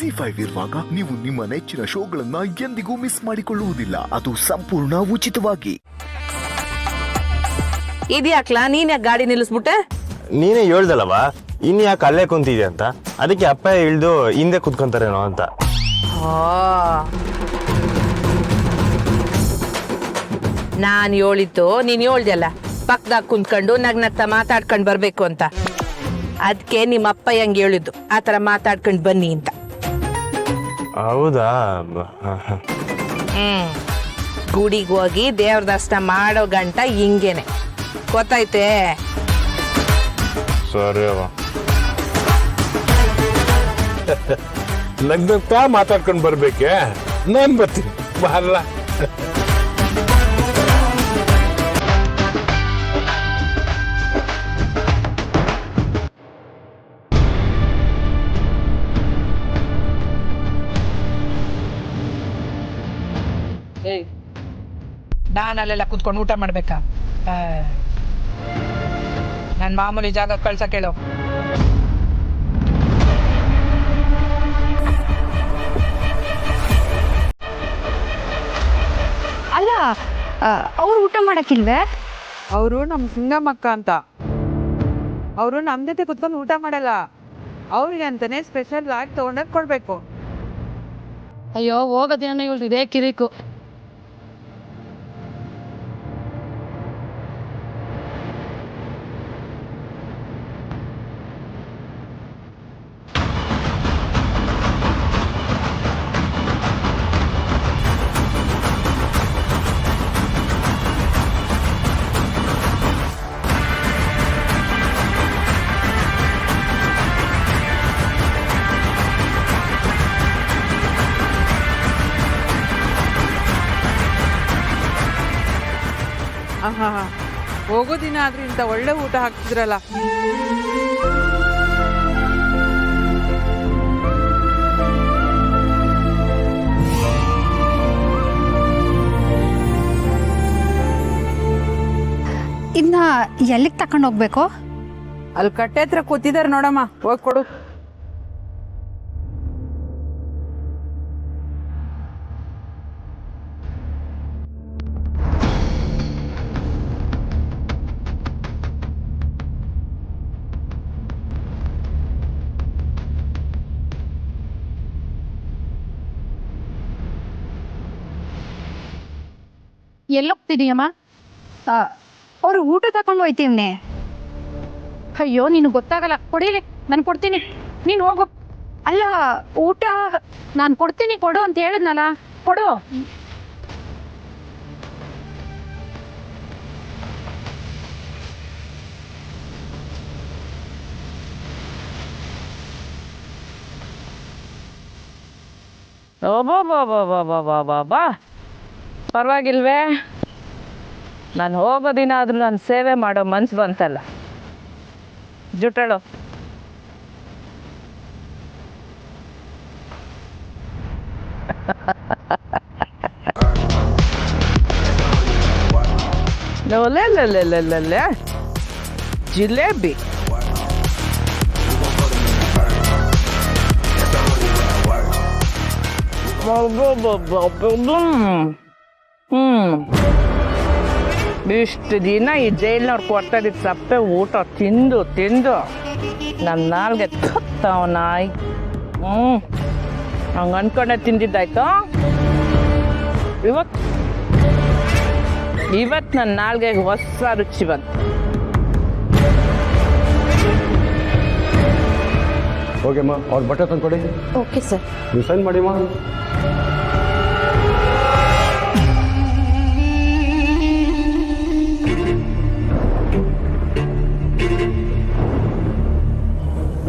ಜಿ5 ಇರುವಾಗ ನೀವು ನಿಮ್ಮ ನೆಚ್ಚಿನ ಶೋಗಳನ್ನ ಎಂದಿಗೂ ಮಿಸ್ ಮಾಡಿಕೊಳ್ಳುವುದಿಲ್ಲ. ಅದು ಸಂಪೂರ್ಣ ಉಚಿತವಾಗಿ. ಇದ್ಯಾಕ್ಲಾ ನೀನ್ ಯಾಕೆ ಗಾಡಿ ನಿಲ್ಲಿಸ್ಬಿಟ್ಟೆ? ನೀನೇ ಹೇಳ್ದಲ್ಲವಾ ಇನ್ ಯಾಕೆ ಅಲ್ಲೇ ಕುಂತಿದ್ಯಾ ಅಂತ, ಅದಕ್ಕೆ ಅಪ್ಪ ಇಳ್ದು ಹಿಂದೆ ಕುತ್ಕೊಂತಾರೇನೋ ಅಂತ. ನಾನ್ ಹೇಳಿದ್ದು ನೀನ್ ಹೇಳ್ದಲ್ಲ ಪಕ್ಕದಾಗ ಕುಂತ್ಕೊಂಡು ನಗ್ನಗ್ತಾ ಮಾತಾಡ್ಕೊಂಡ್ ಬರ್ಬೇಕು ಅಂತ. ಅದಕ್ಕೆ ನಿಮ್ಮ ಅಪ್ಪ ಹೆಂಗ್ ಹೇಳಿದ್ದು ಆತರ ಮಾತಾಡ್ಕೊಂಡ್ ಬನ್ನಿ ಅಂತ. ಹೌದಾ? ಗುಡಿಗೆ ಹೋಗಿ ದೇವ್ರ ದರ್ಶನ ಮಾಡೋ ಗಂಟ ಹಿಂಗೇನೆ, ಗೊತ್ತಾಯ್ತೆ? ಸರಿ ಅವ. ನಗ್ನಗ್ತಾ ಮಾತಾಡ್ಕೊಂಡು ಬರ್ಬೇಕೆ? ನಾನ್ ಬರ್ತೀನಿ ಬರಲ್ಲ. ನಾನು ಅಲ್ಲೆಲ್ಲ ಕುತ್ಕೊಂಡು ಊಟ ಮಾಡ್ಬೇಕಾ? ನನ್ನ ಮಾಮೂಲಿ ಜಾಗ ಕಳ್ಸಕ್ಕೆ ಹೇಳು. ಅಲ್ಲ, ಅವ್ರು ಊಟ ಮಾಡಕ್ಕಿಲ್ವೇ? ಅವರು ನಮ್ಮ ಸಿಂಗಮ್ಮಕ್ಕ ಅಂತ. ಅವರು ನಮ್ಮ ಜೊತೆ ಕುತ್ಕೊಂಡು ಊಟ ಮಾಡಲ್ಲ. ಅವ್ರಿಗೆ ಅಂತಾನೆ ಸ್ಪೆಷಲ್ ಆಗಿ ತೊಗೊಂಡೋಗಿ ಕೊಡ್ಬೇಕು. ಅಯ್ಯೋ ಹೋಗೋದೇನೋ ಇವ್ರದ್ದು ಇದೇ ಕಿರಿಕು. ಆಹಾ, ಹೋಗೋ ದಿನ ಆದ್ರೂ ಇಂಥ ಒಳ್ಳೆ ಊಟ ಹಾಕ್ತಿದ್ರಲ್ಲ. ಇನ್ನ ಎಲ್ಲಿಗೆ ತಕೊಂಡು ಹೋಗ್ಬೇಕು? ಅಲ್ಲಿ ಕಟ್ಟೆ ಹತ್ರ ಕೂತಿದಾರೆ ನೋಡಮ್ಮ, ಹೋಗಿ ಕೊಡು. ಎಲ್ಲೋಗ್ತಿದೀಯಮ್ಮ? ಅವ್ರು ಊಟ ತಕೊಂಡು ಹೋಯ್ತೀವ್ನೆ. ಅಯ್ಯೋ ನೀನು ಗೊತ್ತಾಗಲ್ಲ, ಕೊಡಿಲಿ, ನಾನು ಕೊಡ್ತೀನಿ, ನೀನು ಹೋಗು. ಅಲ್ಲ, ಊಟ ನಾನು ಕೊಡ್ತೀನಿ, ಕೊಡು ಅಂತ ಹೇಳಿದ್ನಲ್ಲ, ಕೊಡು. ಬಾ ಪರವಾಗಿಲ್ವೇ? ನಾನು ಹೋಗೋ ದಿನ ಆದ್ರೂ ನಾನು ಸೇವೆ ಮಾಡೋ ಮನ್ಸು ಬಂತಲ್ಲ. ಜುಟ್ಟಳು ಜಿಲೇಬಿ. ಇಷ್ಟು ದಿನ ಈ ಜೈಲ್ನವ್ರು ಕೊಡ್ತಾ ಇದ್ದಿದ್ದು ಸಪ್ಪೆ ಊಟ ತಿಂದು ತಿಂದು ನನ್ನ ನಾಲ್ಗೆ ತವ ನಾಯಿ. ಹಂಗೆ ಅನ್ಕೊಂಡೆ ತಿಂದಿದ್ದಾಯ್ತು. ಇವತ್ತು ನನ್ನ ನಾಲ್ಗೆಗೆ ಹೊಸ ರುಚಿ ಬಂತು. ಓಕೆಮ್ಮ, ಅವ್ರ ಬಟ್ಟೆ ತಂದ್ಕೊಡಿ. Okay sir. ನೀವು ಸೈನ್ ಮಾಡಿಮ್ಮ.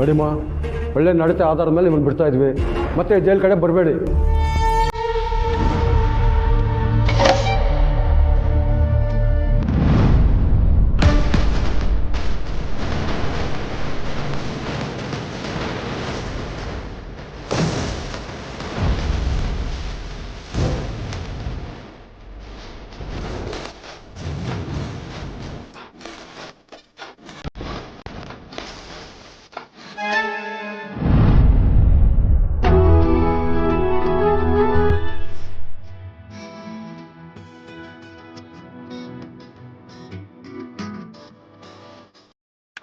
ನೋಡಿಮ್ಮ, ಒಳ್ಳೆ ನಡತೆ ಆಧಾರದ ಮೇಲೆ ನಿಮ್ಮನ್ನು ಬಿಡ್ತಾ ಇದ್ವಿ. ಮತ್ತೆ ಜೈಲ್ ಕಡೆ ಬರಬೇಡಿ.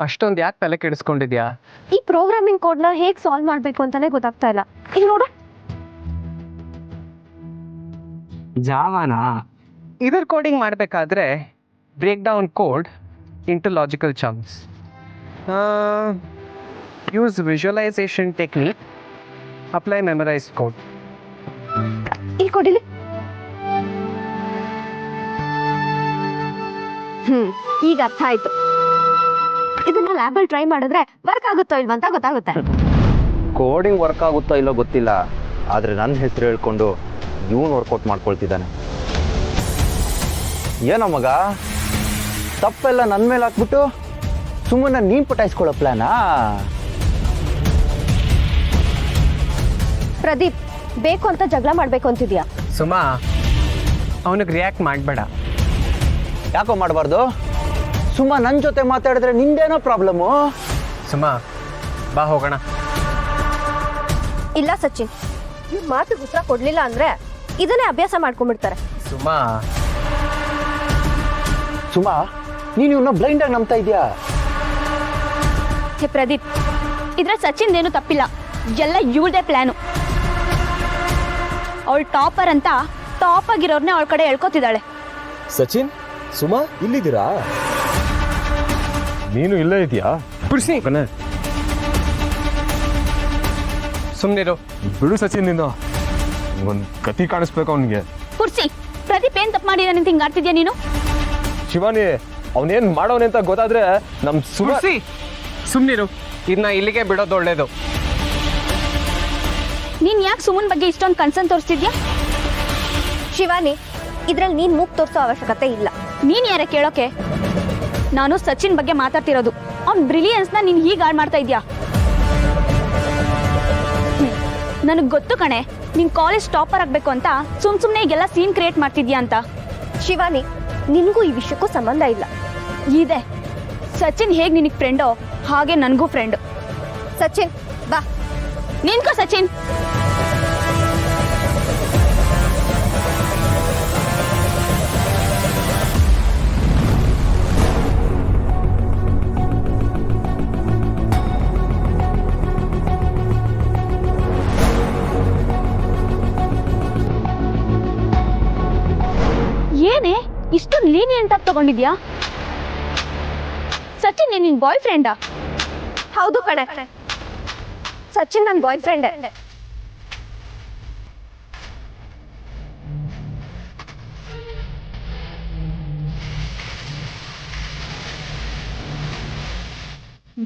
ಅಷ್ಟೊಂದು ಯಾಕೆ ತಲೆ ಕೆಡಿಸ್ಕೊಂಡಿದ್ಯಾ? ಈ ಪ್ರೋಗ್ರಾಮಿಂಗ್ ಕೋಡ್ನ ಹೇಗೆ ಸಾಲ್ವ್ ಮಾಡಬೇಕು ಅಂತಾನೆ ಗೊತ್ತಾಗ್ತಾ ಇಲ್ಲ. ಇಲ್ಲಿ ನೋಡು. ಜಾವಾನಾ? ಇದರ ಕೋಡಿಂಗ್ ಮಾಡಬೇಕಾದ್ರೆ break down code into logical chunks, use visualization technique, apply memorize code. ಇಲ್ಲಿ ಕೊಡಿಲಿ. ಈಗ ಅರ್ಥ ಆಯ್ತು. ಇದನ್ನ ಲ್ಯಾಬಲ್ಲಿ ಟ್ರೈ ಮಾಡಿದ್ರೆ ವರ್ಕ್ ಆಗುತ್ತೋ ಇಲ್ವಾ ಅಂತ ಗೊತ್ತಾಗುತ್ತೆ. ಕೋಡಿಂಗ್ ವರ್ಕ್ ಆಗುತ್ತೋ ಇಲ್ಲೋ ಗೊತ್ತಿಲ್ಲ, ಆದರೆ ನನ್ನ ಹೆಸರು ಹೇಳ್ಕೊಂಡು ಇವನು ವರ್ಕೌಟ್ ಮಾಡ್ಕೊಳ್ತಿದ್ದಾನೆ. ಏನೋ ಮಗ, ತಪ್ಪೆಲ್ಲ ನನ್ನ ಮೇಲೆ ಹಾಕ್ಬಿಟ್ಟು ಸುಮ್ಮನೆ ನೀನು ಪಟಾಯಿಸ್ಕೊಳ್ಳೋ ಪ್ಲಾನಾ? ಪ್ರದೀಪ್, ಬೇಕು ಅಂತ ಜಗಳ ಮಾಡ್ಬೇಕು ಅಂತಿದ್ಯಾ? ಸುಮಾ, ಅವನಿಗೆ ರಿಯಾಕ್ಟ್ ಮಾಡಬೇಡ. ಯಾಕೋ ಮಾಡಬಾರ್ದು? ಸುಮ್ಮ ನನ್ನ ಜೊತೆ ಮಾತಾಡಿದ್ರೆ ನಿಂದೇನೋ ಪ್ರಾಬ್ಲಮ್ಮು. ಸುಮಾ, ಬಾ ಹೋಗೋಣ. ಇಲ್ಲ ಸಚಿನ್, ಇವ್ರ ಮಾತಿಗೆ ಉತ್ತರ ಕೊಡ್ಲಿಲ್ಲ ಅಂದ್ರೆ ಇದನ್ನೇ ಅಭ್ಯಾಸ ಮಾಡ್ಕೊಂಡ್ಬಿಡ್ತಾರೆ. ಸುಮಾ, ಸುಮಾ, ನೀನು ಇವನ್ನ ಬ್ಲೈಂಡಾಗಿ ನಂಬ್ತಾ ಇದೆಯಾ? ಹೇ ಪ್ರದೀಪ್, ಇದ್ರ ಸಚಿನ್ ಏನು ತಪ್ಪಿಲ್ಲ, ಎಲ್ಲ ಇವ್ಳದೇ ಪ್ಲಾನು. ಅವಳು ಟಾಪರ್ ಅಂತ ಟಾಪ್ ಆಗಿರೋರ್ನೇ ಅವಳ ಕಡೆ ಹೇಳ್ಕೊತಿದ್ದಾಳೆ. ಸಚಿನ್, ಸುಮಾ ಇಲ್ಲಿದ್ದೀರಾ? ನೀನು ಇಲ್ಲೇ ಇದೆಯಾ? ಬಿಡಿಸಿ ಸುಮ್ಮನಿರು. ಬಿಡು ಸಚಿನ್, ನೀನು ಒಂದು ಕತಿ ಕಾಣಿಸ್ಬೇಕು ಅವನಿಗೆ. ಕುರ್ಸಿ, ಪ್ರದೀಪ್ ಏನ್ ತಪ್ಪು ಮಾಡಿದಾನೆ ಅಂತ ಹಿಂಗ್ ಆಡ್ತಿದ್ಯಾ ನೀನು? ಶಿವಾನಿ, ಅವನೇನ್ ಮಾಡೋನೆ ಅಂತ ಗೊತ್ತಾದ್ರೆ ನಮ್ ಸುಮ್ಸಿ ಸುಮ್ಮನಿರು. ಇದನ್ನ ಇಲ್ಲಿಗೆ ಬಿಡೋದು ಒಳ್ಳೇದು. ನೀನ್ ಯಾಕೆ ಸುಮನ್ ಬಗ್ಗೆ ಇಷ್ಟೊಂದು ಕನ್ಸರ್ನ್ ತೋರಿಸ್ತಿದ್ಯಾ? ಶಿವಾನಿ, ಇದ್ರಲ್ಲಿ ನೀನ್ ಮೂಗ್ ತೋರಿಸೋ ಅವಶ್ಯಕತೆ ಇಲ್ಲ. ನೀನ್ ಯಾರ ಕೇಳೋಕೆ? ನಾನು ಸಚಿನ್ ಬಗ್ಗೆ ಮಾತಾಡ್ತಿರೋದು. ಅವ್ನ್ ಬ್ರಿಲಿಯನ್ಸ್ನ ನೀನ್ ಹೀಗೆ ಹಾಳು ಮಾಡ್ತಾ ಇದ್ಯಾ? ನನಗ್ ಗೊತ್ತು ಕಣೆ, ನೀನ್ ಕಾಲೇಜ್ ಟಾಪರ್ ಆಗ್ಬೇಕು ಅಂತ ಸುಮ್ನೆ ಈಗೆಲ್ಲ ಸೀನ್ ಕ್ರಿಯೇಟ್ ಮಾಡ್ತಿದ್ಯಾ ಅಂತ. ಶಿವಾನಿ, ನಿನ್ಗೂ ಈ ವಿಷಯಕ್ಕೂ ಸಂಬಂಧ ಇಲ್ಲ. ಇದೆ. ಸಚಿನ್ ಹೇಗ್ ನಿನಗ್ ಫ್ರೆಂಡೋ ಹಾಗೆ ನನ್ಗೂ ಫ್ರೆಂಡ್. ಸಚಿನ್ ಬಾ. ನಿನ್ಕೋ ಸಚಿನ್. ಏನೇ ಇಷ್ಟೊಂದು ಲೀನಿಯಂಟ್ ಆಗಿ ತಗೊಂಡಿದ್ಯಾ? ಸಚಿನ್ ನಿನ್ ಬಾಯ್ ಫ್ರೆಂಡಾ? ಹೌದು ಕಣೆ, ಸಚಿನ್ ನನ್ನ ಬಾಯ್ ಫ್ರೆಂಡ್.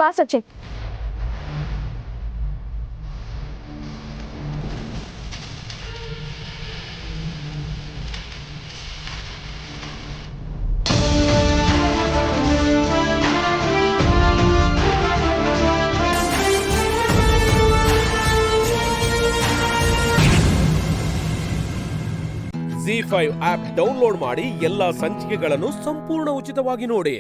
ಬಾ ಸಚಿನ್. ZEE5 ಆಪ್ ಡೌನ್ಲೋಡ್ ಮಾಡಿ ಎಲ್ಲಾ ಸಂಚಿಕೆಗಳನ್ನು ಸಂಪೂರ್ಣ ಉಚಿತವಾಗಿ ನೋಡಿ.